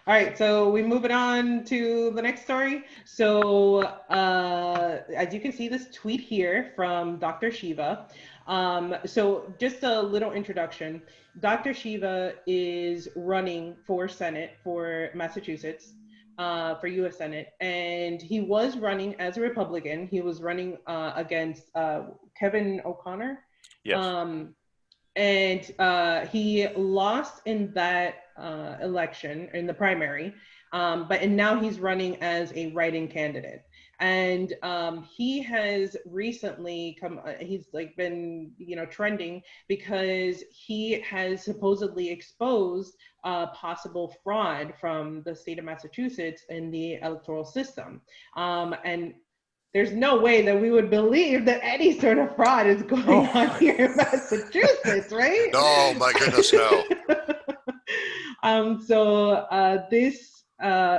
All right, so we moving on to the next story. So, as you can see, this tweet here from Dr. Shiva. So, just a little introduction. Dr. Shiva is running for Senate for Massachusetts, for U.S. Senate, and he was running as a Republican. He was running against Kevin O'Connor. Yes. Um, and he lost in that election in the primary, and now he's running as a write-in candidate. And he has recently come. He's like been trending because he has supposedly exposed possible fraud from the state of Massachusetts in the electoral system, and there's no way that we would believe that any sort of fraud is going on Oh, here in Massachusetts, right? No, my goodness, no. This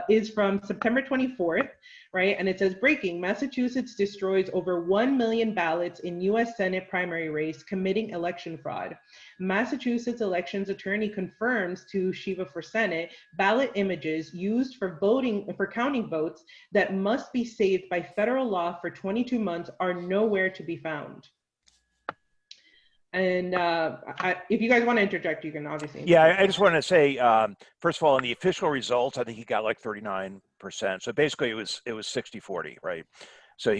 is from September 24th, right? And it says breaking: Massachusetts destroys over 1 million ballots in U.S. Senate primary race, committing election fraud. Massachusetts elections attorney confirms to Shiva for Senate ballot images used for counting votes that must be saved by federal law for 22 months are nowhere to be found. And if you guys want to interject, you can obviously interject. yeah. I just want to say, first of all, in the official results, I think he got like 39%. So basically, it was 60-40, right? So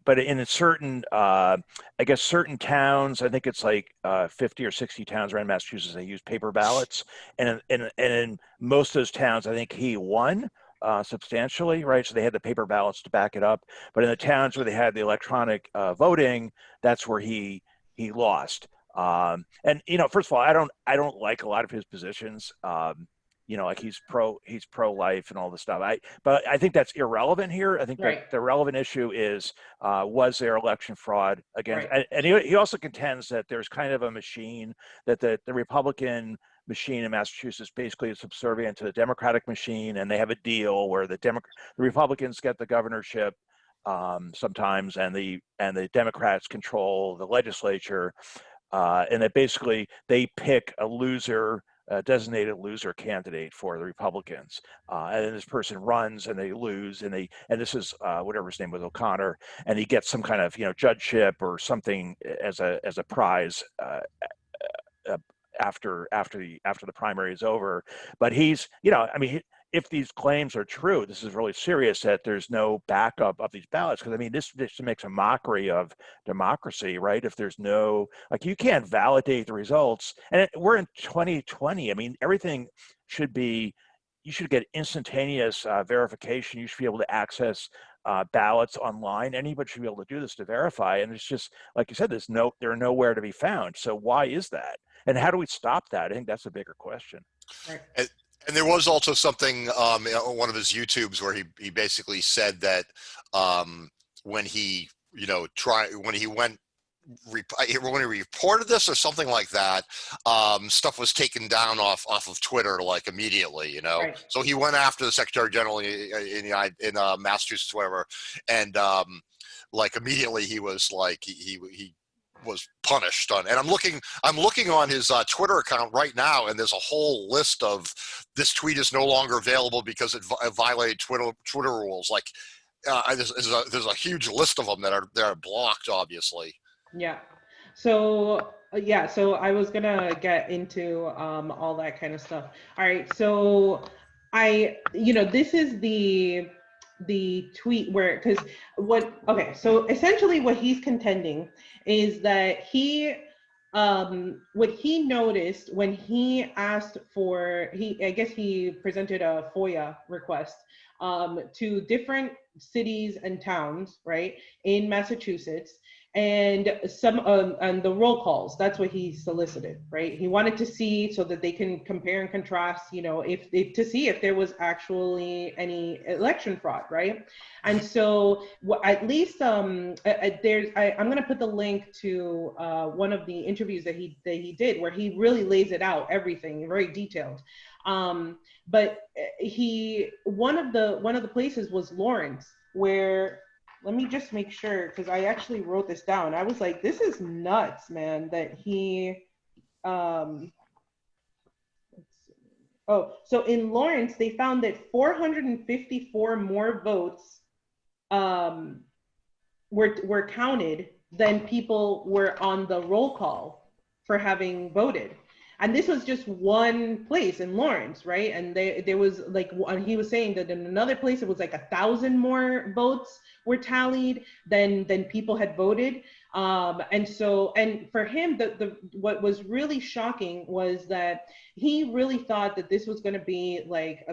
but in a certain, I guess certain towns, I think it's like 50 or 60 towns around Massachusetts, they use paper ballots, and in most of those towns, I think he won substantially, right? So they had the paper ballots to back it up. But in the towns where they had the electronic voting, that's where he lost. And first of all, I don't like a lot of his positions. Like he's pro life and all this stuff. But I think that's irrelevant here. I think that Right. the relevant issue is was there election fraud against? Right. And he also contends that there's kind of a machine that the Republican machine in Massachusetts basically is subservient to the Democratic machine, and they have a deal where the Republicans get the governorship sometimes, and the Democrats control the legislature, and that basically they pick a loser, a designated loser candidate for the Republicans, and then this person runs and they lose, and this is whatever his name was, O'Connor, and he gets some kind of judgeship or something as a prize. Uh, after the primary is over, but he's I mean, if these claims are true, this is really serious that there's no backup of these ballots, because I mean this makes a mockery of democracy, right? If there's no, like, you can't validate the results, and we're in 2020. I mean, everything should be, you should get instantaneous verification. You should be able to access ballots online. Anybody should be able to do this to verify, and it's just like you said, they're nowhere to be found. So why is that? And how do we stop that? I think that's a bigger question. Right. And there was also something on one of his YouTubes where he basically said that when he when he reported this or something like that, stuff was taken down off of Twitter like immediately, Right. So he went after the Secretary General in Massachusetts, whatever, and like immediately he was like he was punished on. And I'm looking on his Twitter account right now, and there's a whole list of this tweet is no longer available because it violated Twitter rules. Like there's a huge list of them that are blocked, obviously. Yeah. So so I was gonna get into all that kind of stuff. All right. So this is the tweet where, because so essentially what he's contending is that what he noticed when he asked for, I guess he presented a FOIA request to different cities and towns, right, in Massachusetts, and some and the roll calls. That's what he solicited, right? He wanted to see so that they can compare and contrast, if to see if there was actually any election fraud, right? And so at least I'm going to put the link to one of the interviews that he did, where he really lays it out, everything very detailed. But one of the places was Lawrence, where, let me just make sure, because I actually wrote this down. I was like, this is nuts, man, that he let's see. Oh, so in Lawrence, they found that 454 more votes um, were counted than people were on the roll call for having voted. And this was just one place in Lawrence, right? And there was like, he was saying that in another place it was like 1,000 more votes were tallied than people had voted. And so, and for him, the what was really shocking was that he really thought that this was going to be like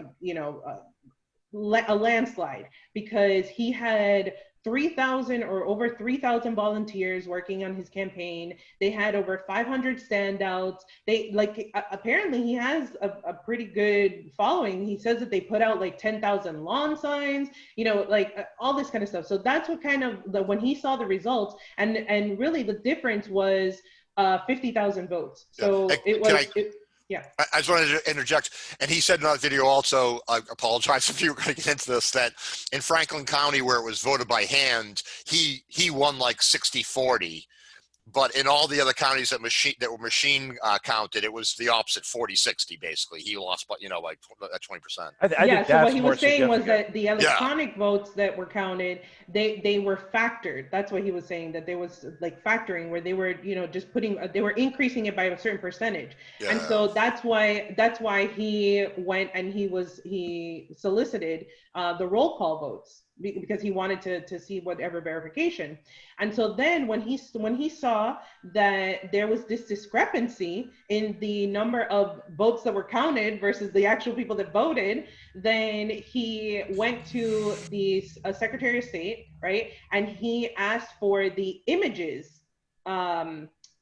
a landslide, because he had 3,000 or over 3,000 volunteers working on his campaign. They had over 500 standouts. They like, apparently he has a pretty good following. He says that they put out like 10,000 lawn signs, like all this kind of stuff. So that's what kind of when he saw the results, and really the difference was 50,000 votes. So yeah. it was, yeah. I just wanted to interject. And he said in that video also, I apologize if you were going to get into this, that in Franklin County, where it was voted by hand, he won like 60-40. But in all the other counties that were machine counted, it was the opposite, 40-60 basically. He lost, but like 20%. I think so what that's he more was saying was significant. that the electronic votes that were counted, they were factored. That's what he was saying, that there was like factoring, where they were just they were increasing it by a certain percentage. Yeah. And so that's why he went and he solicited the roll call votes, because he wanted to see whatever verification. And so then when he saw that there was this discrepancy in the number of votes that were counted versus the actual people that voted, then he went to the Secretary of State, right? And he asked for the images.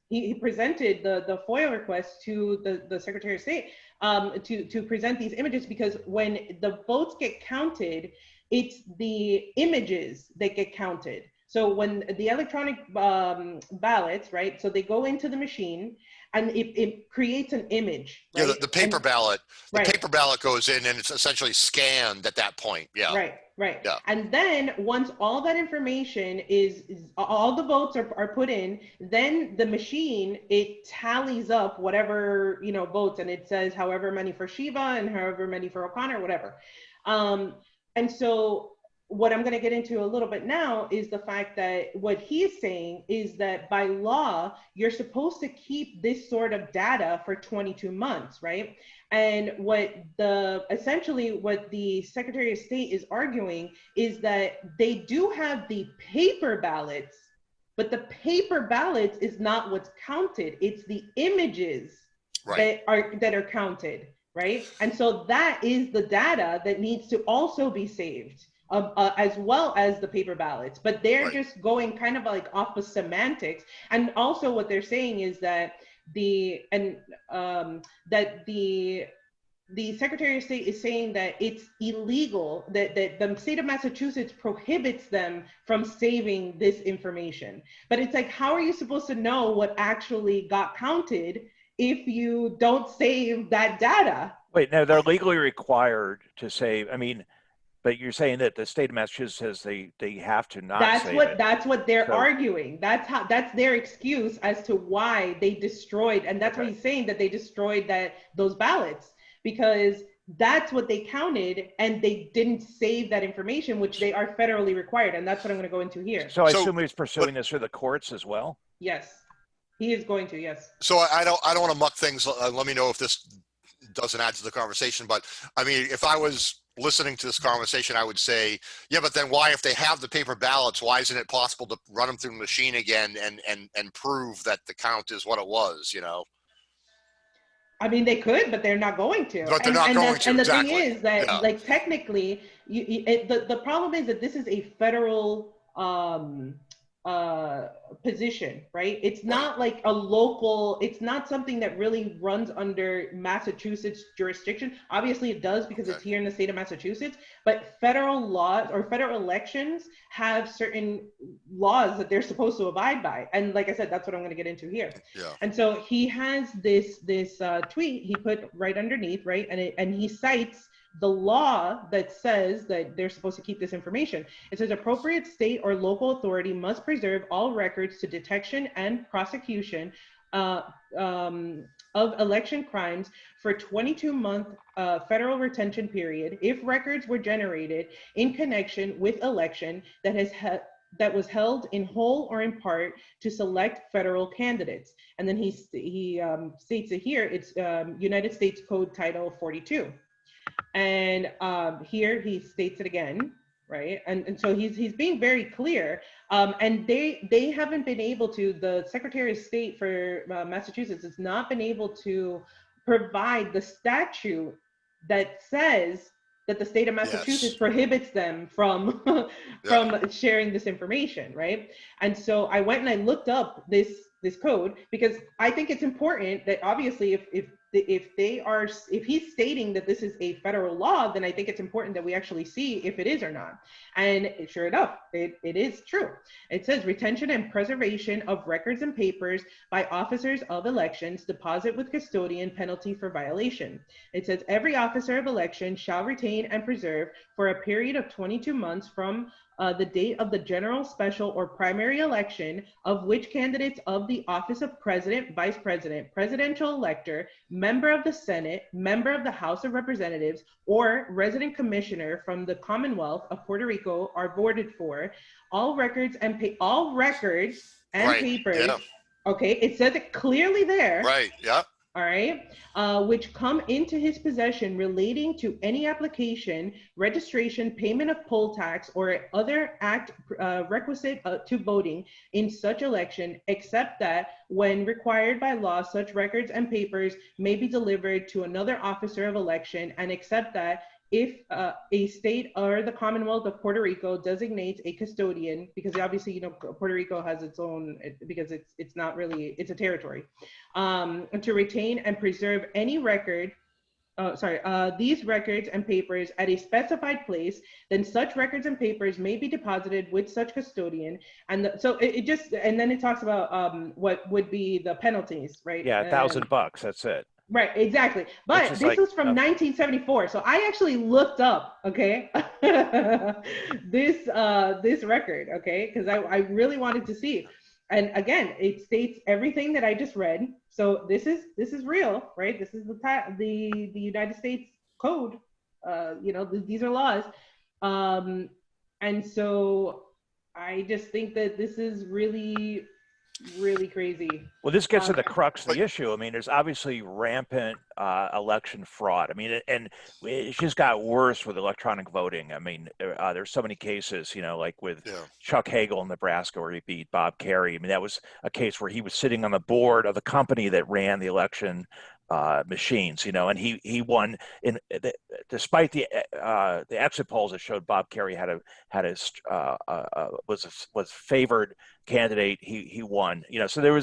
He presented the FOIA request to the Secretary of State to present these images, because when the votes get counted, it's the images that get counted. So when the electronic ballots, right? So they go into the machine and it creates an image, right? Yeah, the paper ballot. The right. paper ballot goes in and it's essentially scanned at that point. Yeah. Right. Yeah. And then once all that information is all the votes are put in, then the machine, it tallies up whatever, votes, and it says however many for Shiva and however many for O'Connor, whatever. And so what I'm going to get into a little bit now is the fact that what he's saying is that by law, you're supposed to keep this sort of data for 22 months, right? And essentially what the Secretary of State is arguing is that they do have the paper ballots, but the paper ballots is not what's counted. It's the images that are counted. Right. And so that is the data that needs to also be saved, as well as the paper ballots. But they're just going kind of like off of semantics. And also what they're saying is that the Secretary of State is saying that it's illegal, that the state of Massachusetts prohibits them from saving this information. But it's like, how are you supposed to know what actually got counted if you don't save that data? Wait, no, they're legally required to save. I mean, but you're saying that the state of Massachusetts says they have to not save it. That's what they're arguing. That's their excuse as to why they destroyed, and that's what he's saying, that they destroyed those ballots, because that's what they counted, and they didn't save that information, which they are federally required, and that's what I'm going to go into here. So I assume he's pursuing this through the courts as well? Yes. He is going to, yes. So I don't want to muck things. Let me know if this doesn't add to the conversation. But I mean, if I was listening to this conversation, I would say, yeah, but then why, if they have the paper ballots, why isn't it possible to run them through the machine again and prove that the count is what it was, I mean, they could, but they're not going to. But they're not going to, and the exactly. thing is that, like, technically, the problem is that this is a federal position, right? It's not like a local, it's not something that really runs under Massachusetts jurisdiction. Obviously it does, because it's here in the state of Massachusetts, but federal laws or federal elections have certain laws that they're supposed to abide by. And like I said, that's what I'm going to get into here. Yeah. And so he has this tweet he put right underneath, right? And he cites the law that says that they're supposed to keep this information. It says appropriate state or local authority must preserve all records to detection and prosecution of election crimes for 22-month federal retention period if records were generated in connection with election that was held in whole or in part to select federal candidates. And then he states it here. It's United States Code Title 42. And here he states it again, right? And so he's being very clear. And they haven't been able to, the Secretary of State for Massachusetts has not been able to provide the statute that says that the state of Massachusetts prohibits them from from sharing this information, right? And so I went and I looked up this code because I think it's important that obviously if he's stating that this is a federal law, then I think it's important that we actually see if it is or not. And sure enough, it is true. It says retention and preservation of records and papers by officers of elections, deposit with custodian, penalty for violation. It says every officer of election shall retain and preserve for a period of 22 months from the date of the general, special, or primary election of which candidates of the office of president, vice president, presidential elector, member of the Senate, member of the House of Representatives, or resident commissioner from the Commonwealth of Puerto Rico are voted for. All records and papers. Yeah. Okay, it says it clearly there. Right. Yeah. All right, which come into his possession relating to any application, registration, payment of poll tax, or other act requisite to voting in such election, except that when required by law, such records and papers may be delivered to another officer of election, and except that if a state or the Commonwealth of Puerto Rico designates a custodian, because obviously, Puerto Rico has its own, because it's not really, it's a territory, to retain and preserve any record, these records and papers at a specified place, then such records and papers may be deposited with such custodian. And so and then it talks about what would be the penalties, right? Yeah, $1,000, that's it. Right, exactly. But this was from 1974. So I actually looked up, okay, this record, okay, because I really wanted to see. And again, it states everything that I just read. So this is real, right? This is the United States Code. These are laws. And so I just think that this is really crazy. Well, this gets to the crux of the issue. I mean, there's obviously rampant election fraud. I mean, and it just got worse with electronic voting. I mean, there's so many cases, like with Chuck Hagel in Nebraska where he beat Bob Kerrey. I mean, that was a case where he was sitting on the board of the company that ran the election machines, and he won despite the exit polls that showed Bob Kerrey was favored candidate. He won, so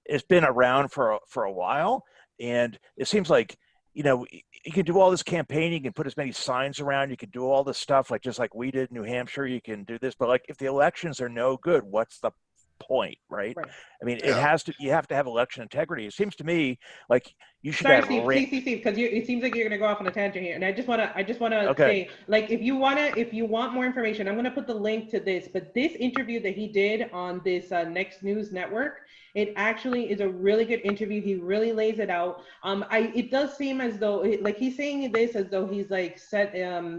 it's been around for a while, and it seems like you can do all this campaigning, you can put as many signs around, you can do all this stuff just like we did in New Hampshire, you can do this, but if the elections are no good, what's the point, right? I mean, you have to have election integrity. It seems to me like you should have. Steve, because it seems like you're going to go off on a tangent here, and I just want to say, if you want more information, I'm going to put the link to this. But this interview that he did on this Next News Network, it actually is a really good interview. He really lays it out. It does seem as though he's saying this as though he's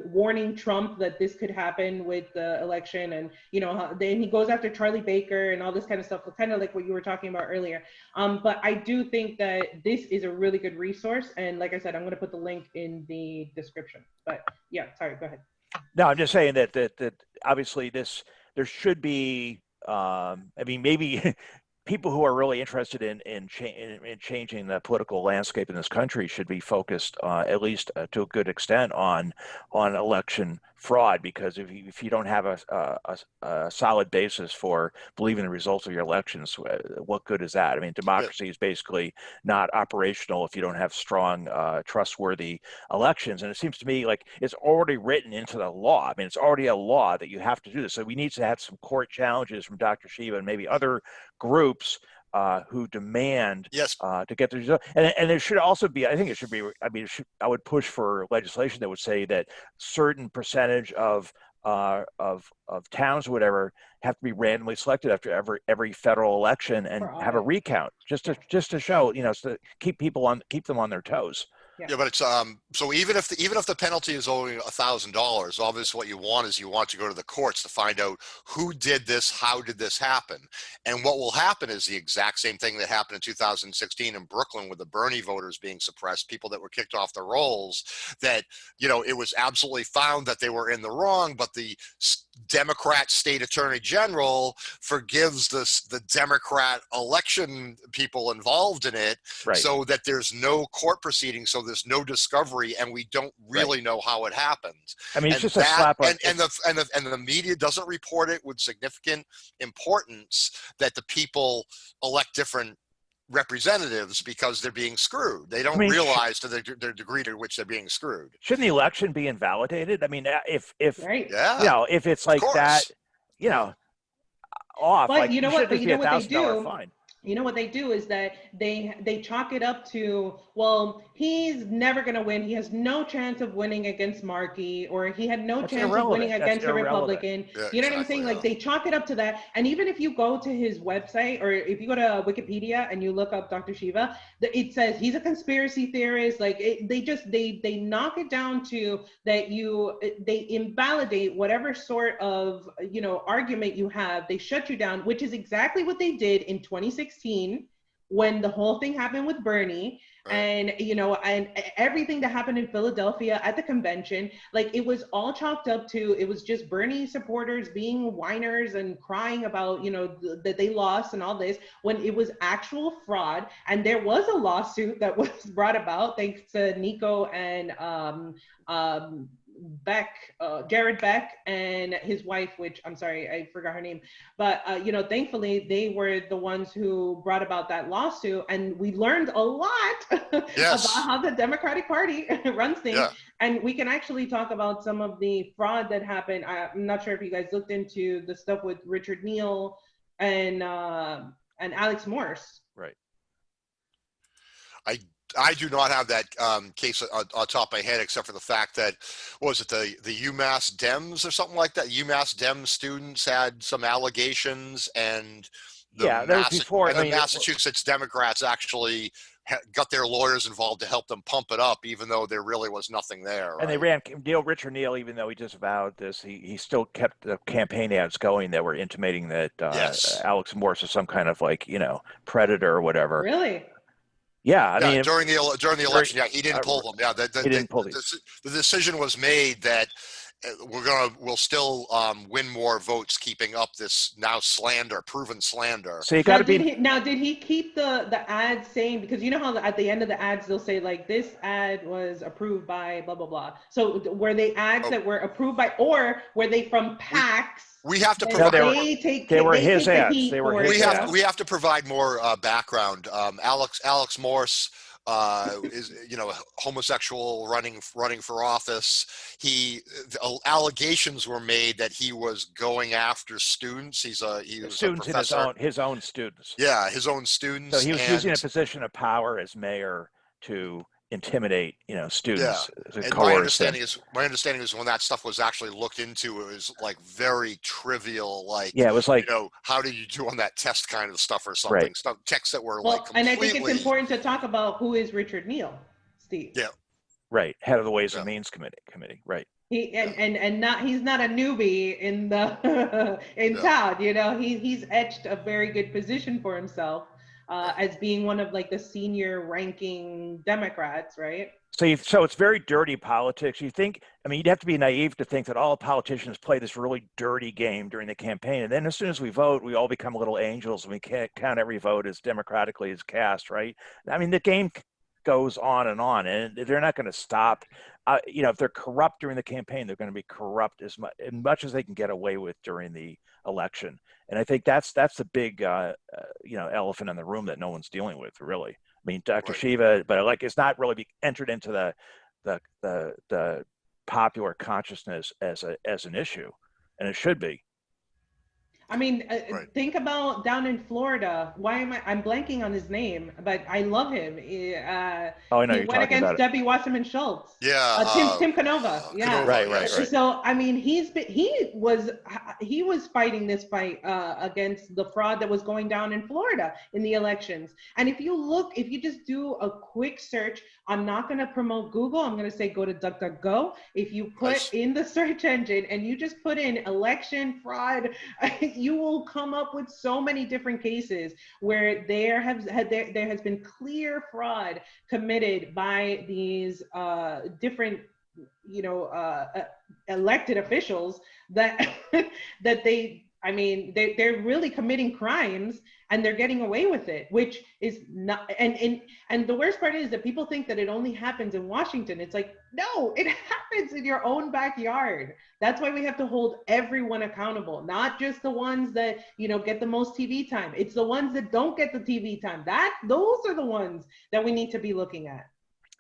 warning Trump that this could happen with the election, and then he goes after Charlie Baker and all this kind of stuff, kind of like what you were talking about earlier. But I do think that this is a really good resource, and like I said, I'm going to put the link in the description. But yeah, sorry, go ahead. No, I'm just saying that obviously there should be. Maybe people who are really interested in changing the political landscape in this country should be focused, at least to a good extent, on election fraud. Because if you don't have a solid basis for believing the results of your elections, what good is that? I mean, democracy is basically not operational if you don't have strong, trustworthy elections. And it seems to me like it's already written into the law. I mean, it's already a law that you have to do this. So we need to have some court challenges from Dr. Shiva and maybe other groups who demand to get the result. And there should also be, I would push for legislation that would say that certain percentage of of towns or whatever have to be randomly selected after every federal election and have a recount just to show, to keep them on their toes. Yeah, but it's so even if the penalty is only $1,000, obviously what you want is you want to go to the courts to find out who did this, how did this happen, and what will happen is the exact same thing that happened in 2016 in Brooklyn with the Bernie voters being suppressed, people that were kicked off the rolls, that it was absolutely found that they were in the wrong, but the Democrat state attorney general forgives the Democrat election people involved in it, right, so that there's no court proceeding, so there's no discovery, and we don't really know how it happened. I mean, it's and just a slap on. And the media doesn't report it with significant importance that the people elect different representatives because they're being screwed. They don't realize to the degree to which they're being screwed. Shouldn't the election be invalidated? I mean, if right. if it's like that, off. But like, you know what? But you know what they do? Fine. You know what they do is that they chalk it up to, well, he's never going to win. He has no chance of winning against Markey, or he had no chance of winning against a Republican. Yeah, you know what I'm saying? Like, they chalk it up to that. And even if you go to his website, or if you go to Wikipedia and you look up Dr. Shiva, it says he's a conspiracy theorist. Like, they knock it down to that they invalidate whatever sort of argument you have. They shut you down, which is exactly what they did in 2016 when the whole thing happened with Bernie. Right. And and everything that happened in Philadelphia at the convention, like, it was all chalked up to, it was just Bernie supporters being whiners and crying about that they lost and all this, when it was actual fraud. And there was a lawsuit that was brought about thanks to Nico and Jared Beck and his wife, which I'm sorry, I forgot her name, but thankfully they were the ones who brought about that lawsuit, and we learned a lot about how the Democratic Party runs things. Yeah. And we can actually talk about some of the fraud that happened. I'm not sure if you guys looked into the stuff with Richard Neal and Alex Morse. Right. I do not have that case on top of my head, except for the fact that, was it the UMass Dems or something like that? UMass Dems students had some allegations, and that was before. And the Massachusetts Democrats actually got their lawyers involved to help them pump it up, even though there really was nothing there. Right? And they ran Richard Neal, even though he disavowed this, he still kept the campaign ads going that were intimating that Alex Morse is some kind of predator or whatever. Really? Yeah, I mean, during the election, he didn't pull them. Yeah, he didn't pull these. The decision was made that we'll still win more votes keeping up this now proven slander. So you got to be. Did he keep the ad saying, because you know how at the end of the ads they'll say, like, this ad was approved by blah blah blah. So were they ads that were approved by, or were they from PACs? We have to provide. They were his ads. We have to provide more background. Alex Morse is homosexual, running for office. Allegations were made that he was going after students. He was students a professor. in his own students. Yeah, his own students. So he was using a position of power as mayor to intimidate students. Yeah. And my understanding is when that stuff was actually looked into, it was like very trivial, it was like, how did you do on that test kind of stuff or something. Right. Stuff, texts that were completely... And I think it's important to talk about who is Richard Neal, Steve. Yeah, right, head of the Ways and Means committee, right. And he's not a newbie in the town. He's etched a very good position for himself as being one of the senior ranking Democrats, right? So it's very dirty politics. You'd have to be naive to think that all politicians play this really dirty game during the campaign. And then as soon as we vote, we all become little angels and we can't count every vote as democratically as cast, right? I mean, the game goes on, and they're not going to stop. If they're corrupt during the campaign, they're going to be corrupt as much as they can get away with during the election. And I think that's the big elephant in the room that no one's dealing with, really. I mean, Dr. Right. Shiva, but it's not really entered into the popular consciousness as an issue, and it should be. I mean, Right. think about down in Florida. I'm blanking on his name, but I love him. Oh, I know He you're went talking about against it. Debbie Wasserman Schultz. Yeah. Tim Canova. Yeah. Canova. Right, right, Yes. right. So I mean, he was fighting this fight against the fraud that was going down in Florida in the elections. And if you just do a quick search, I'm not going to promote Google. I'm going to say go to DuckDuckGo. If you put Nice. in the search engine and you just put in election fraud, you will come up with so many different cases where there has been clear fraud committed by these different elected officials that that they're really committing crimes and they're getting away with it, which is not. And the worst part is that people think that it only happens in Washington. It's like, no, it happens in your own backyard. That's why we have to hold everyone accountable, not just the ones that get the most TV time. It's the ones that don't get the TV time. Those are the ones that we need to be looking at.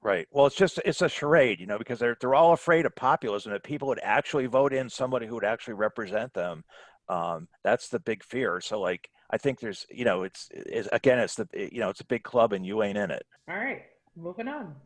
Right. Well, it's a charade, because they're all afraid of populism, that people would actually vote in somebody who would actually represent them. That's the big fear. So, like, I think there's, it's again, it's a big club and you ain't in it. All right, moving on.